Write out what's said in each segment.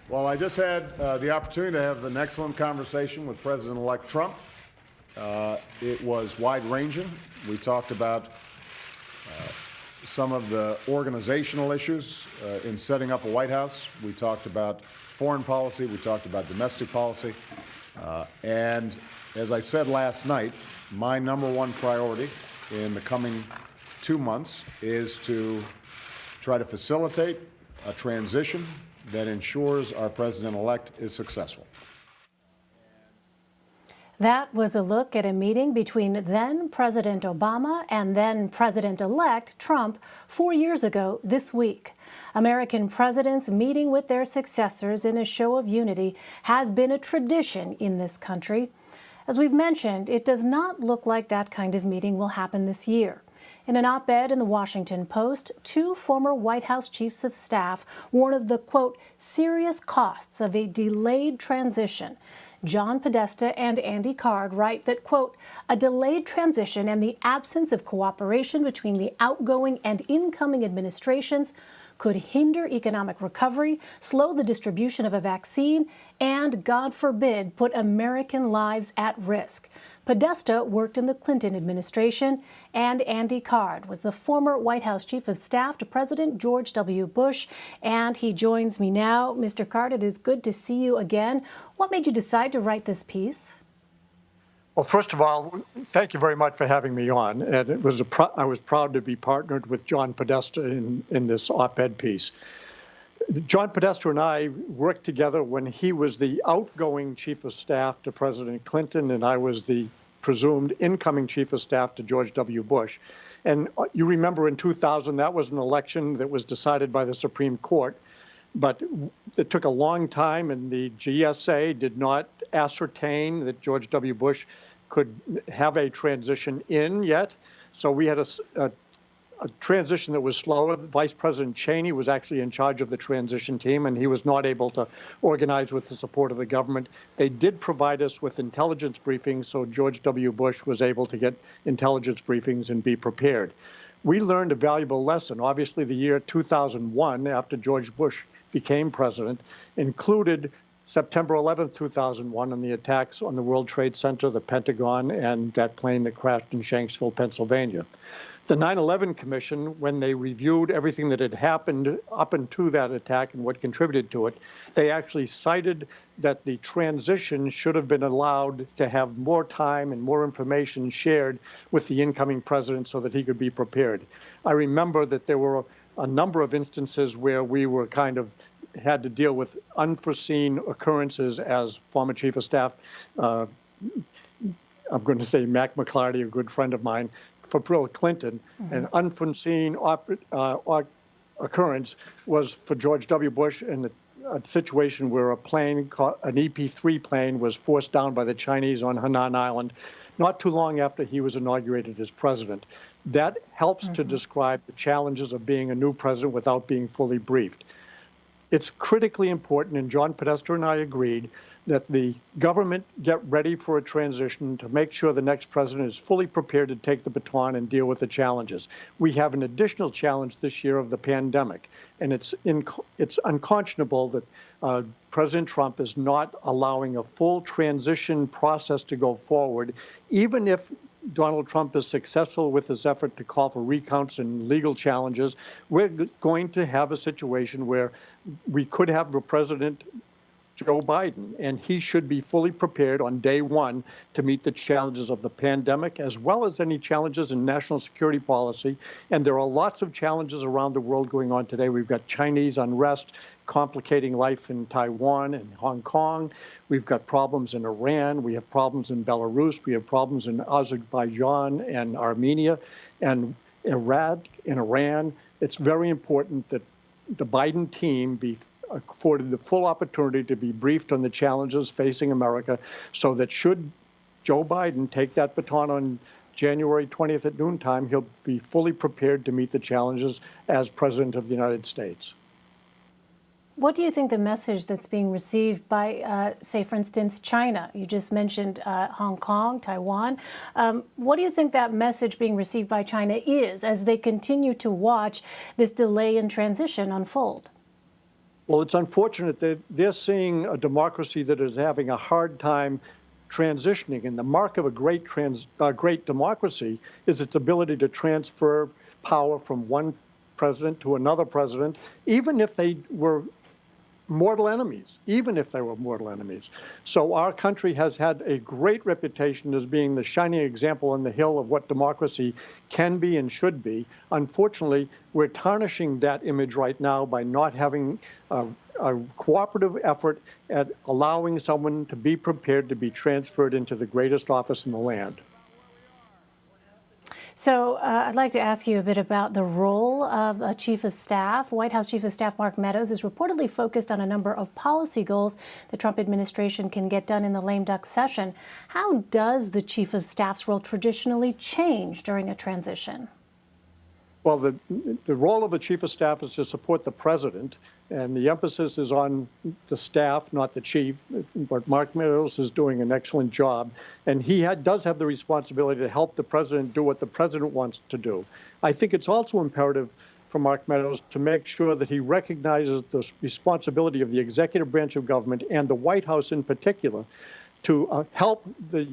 Well, I just had the opportunity to have an excellent conversation with President-elect Trump. It was wide-ranging. We talked about some of the organizational issues in setting up a White House. We talked about foreign policy. We talked about domestic policy. And as I said last night, my number one priority in the coming 2 months is to try to facilitate a transition that ensures our president-elect is successful. That was a look at a meeting between then President Obama and then President-elect Trump 4 years ago this week. American presidents meeting with their successors in a show of unity has been a tradition in this country. As we've mentioned, it does not look like that kind of meeting will happen this year. In an op-ed in the Washington Post, 2 former White House chiefs of staff warn of the, quote, serious costs of a delayed transition. John Podesta and Andy Card write that, quote, a delayed transition and the absence of cooperation between the outgoing and incoming administrations could hinder economic recovery, slow the distribution of a vaccine, and, God forbid, put American lives at risk. Podesta worked in the Clinton administration, and Andy Card was the former White House chief of staff to President George W. Bush, and he joins me now. Mr. Card, it is good to see you again. What made you decide to write this piece? Well, first of all, thank you very much for having me on. And it was I was proud to be partnered with John Podesta in this op-ed piece. John Podesta and I worked together when he was the outgoing chief of staff to President Clinton, and I was the presumed incoming chief of staff to George W. Bush. And you remember in 2000, that was an election that was decided by the Supreme Court. But it took a long time, and the GSA did not ascertain that George W. Bush could have a transition in yet. So we had a transition that was slow. Vice President Cheney was actually in charge of the transition team, and he was not able to organize with the support of the government. They did provide us with intelligence briefings, so George W. Bush was able to get intelligence briefings and be prepared. We learned a valuable lesson. Obviously, the year 2001, after George Bush became president, included September 11th, 2001, and the attacks on the World Trade Center, the Pentagon, and that plane that crashed in Shanksville, Pennsylvania. The 9/11 Commission, when they reviewed everything that had happened up until that attack and what contributed to it, they actually cited that the transition should have been allowed to have more time and more information shared with the incoming president so that he could be prepared. I remember that there were a number of instances where we were had to deal with unforeseen occurrences as former chief of staff. I'm going to say Mac McLarty, a good friend of mine, for Bill Clinton. An unforeseen occurrence was for George W. Bush in a situation where a plane, an EP-3 plane, was forced down by the Chinese on Hainan Island not too long after he was inaugurated as president. That helps to describe the challenges of being a new president without being fully briefed. It's critically important, and John Podesta and I agreed, that the government get ready for a transition to make sure the next president is fully prepared to take the baton and deal with the challenges. We have an additional challenge this year of the pandemic, and it's unconscionable that President Trump is not allowing a full transition process to go forward, even if Donald Trump is successful with his effort to call for recounts and legal challenges. We're going to have a situation where we could have a President Joe Biden, and he should be fully prepared on day one to meet the challenges of the pandemic, as well as any challenges in national security policy. And there are lots of challenges around the world going on today. We've got Chinese unrest complicating life in Taiwan and Hong Kong. We've got problems in Iran. We have problems in Belarus. We have problems in Azerbaijan and Armenia and Iraq and Iran. It's very important that the Biden team be afforded the full opportunity to be briefed on the challenges facing America, so that should Joe Biden take that baton on January 20th at noontime, he'll be fully prepared to meet the challenges as President of the United States. What do you think the message that's being received by, say, for instance, China? You just mentioned Hong Kong, Taiwan. What do you think that message being received by China is as they continue to watch this delay in transition unfold? Well, it's unfortunate that they're seeing a democracy that is having a hard time transitioning. And the mark of a great democracy is its ability to transfer power from one president to another president, even if they were mortal enemies, So our country has had a great reputation as being the shining example on the hill of what democracy can be and should be. Unfortunately, we're tarnishing that image right now by not having a cooperative effort at allowing someone to be prepared to be transferred into the greatest office in the land. So I'd like to ask you a bit about the role of a Chief of Staff. White House Chief of Staff Mark Meadows is reportedly focused on a number of policy goals the Trump administration can get done in the lame duck session. How does the Chief of Staff's role traditionally change during a transition? Well, the role of the Chief of Staff is to support the president, and the emphasis is on the staff, not the chief. But Mark Meadows is doing an excellent job, and he does have the responsibility to help the president do what the president wants to do. I think it's also imperative for Mark Meadows to make sure that he recognizes the responsibility of the executive branch of government and the White House in particular to help the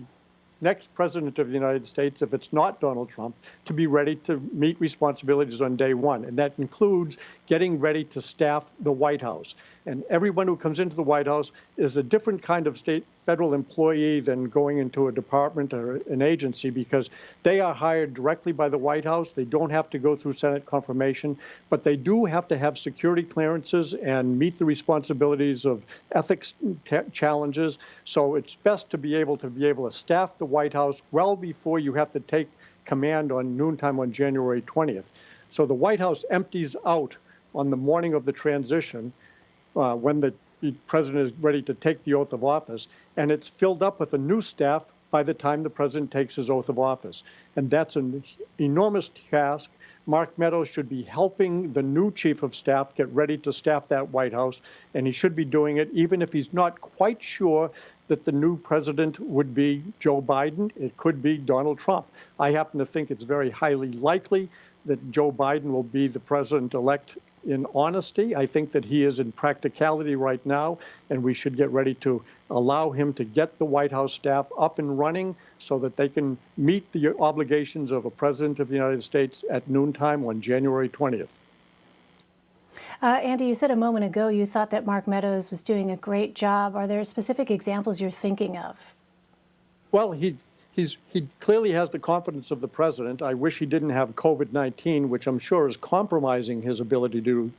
next president of the United States, if it's not Donald Trump, to be ready to meet responsibilities on day one. And that includes getting ready to staff the White House. And everyone who comes into the White House is a different kind of federal employee than going into a department or an agency, because they are hired directly by the White House. They don't have to go through Senate confirmation, but they do have to have security clearances and meet the responsibilities of ethics challenges. So it's best to be able to staff the White House well before you have to take command on noontime on January 20th. So the White House empties out on the morning of the transition when the president is ready to take the oath of office, and it's filled up with a new staff by the time the president takes his oath of office. And that's an enormous task. Mark Meadows should be helping the new Chief of Staff get ready to staff that White House, and he should be doing it even if he's not quite sure that the new president would be Joe Biden. It could be Donald Trump. I happen to think it's very highly likely that Joe Biden will be the president-elect in honesty. I think that he is in practicality right now, and we should get ready to allow him to get the White House staff up and running so that they can meet the obligations of a president of the United States at noontime on January 20th. Andy, you said a moment ago you thought that Mark Meadows was doing a great job. Are there specific examples you're thinking of? Well, he clearly has the confidence of the president. I wish he didn't have COVID-19, which I'm sure is compromising his ability to do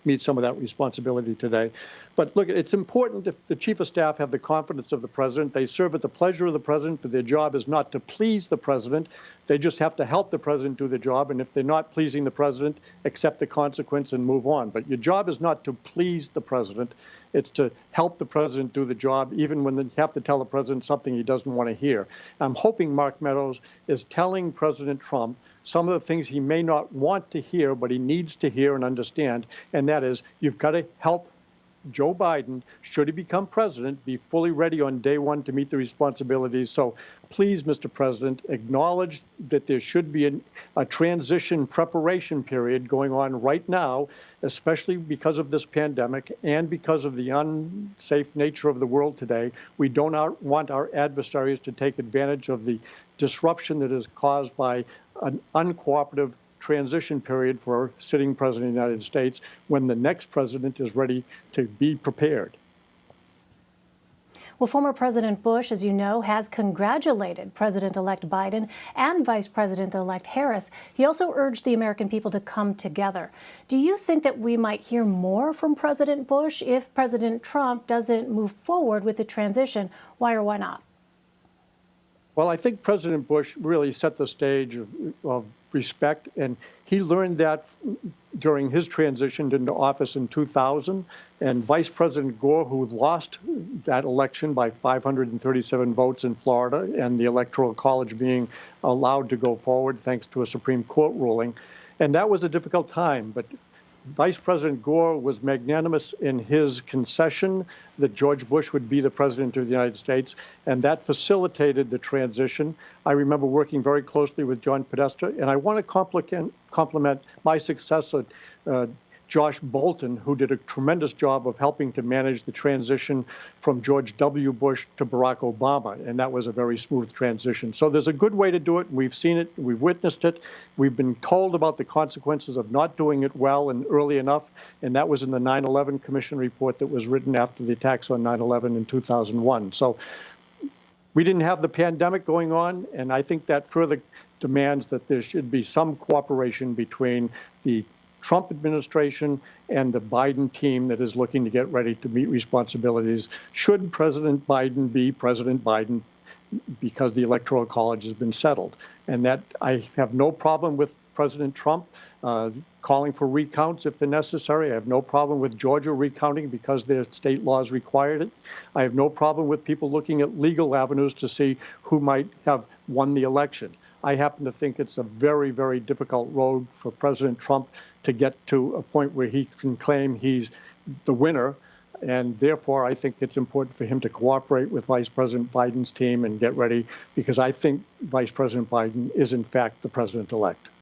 meet some of that responsibility today. But look, it's important if the Chief of Staff have the confidence of the president. They serve at the pleasure of the president, but their job is not to please the president. They just have to help the president do the job. And if they're not pleasing the president, accept the consequence and move on. But your job is not to please the president. It's to help the president do the job, even when you have to tell the president something he doesn't want to hear. I'm hoping Mark Meadows is telling President Trump some of the things he may not want to hear, but he needs to hear and understand. And that is, you've got to help Joe Biden, should he become president, be fully ready on day one to meet the responsibilities. So please, Mr. President, acknowledge that there should be a transition preparation period going on right now, especially because of this pandemic and because of the unsafe nature of the world today. We don't want our adversaries to take advantage of the disruption that is caused by an uncooperative transition period for our sitting president of the United States when the next president is ready to be prepared. Well, former President Bush, as you know, has congratulated President-elect Biden and Vice President-elect Harris. He also urged the American people to come together. Do you think that we might hear more from President Bush if President Trump doesn't move forward with the transition? Why or why not? Well, I think President Bush really set the stage of respect, and he learned that during his transition into office in 2000. And Vice President Gore, who lost that election by 537 votes in Florida, and the Electoral College being allowed to go forward thanks to a Supreme Court ruling. And that was a difficult time, but Vice President Gore was magnanimous in his concession that George Bush would be the president of the United States, and that facilitated the transition. I remember working very closely with John Podesta, and I want to compliment my successor, Josh Bolten, who did a tremendous job of helping to manage the transition from George W. Bush to Barack Obama, and that was a very smooth transition. So there's a good way to do it. We've seen it. We've witnessed it. We've been told about the consequences of not doing it well and early enough, and that was in the 9/11 Commission report that was written after the attacks on 9/11 in 2001. So we didn't have the pandemic going on, and I think that further demands that there should be some cooperation between the Trump administration and the Biden team that is looking to get ready to meet responsibilities should President Biden be President Biden, because the Electoral College has been settled. And that I have no problem with President Trump calling for recounts if they're necessary. I have no problem with Georgia recounting because their state laws required it. I have no problem with people looking at legal avenues to see who might have won the election. I happen to think it's a very, very difficult road for President Trump to get to a point where he can claim he's the winner. And therefore, I think it's important for him to cooperate with Vice President Biden's team and get ready, because I think Vice President Biden is, in fact, the president-elect.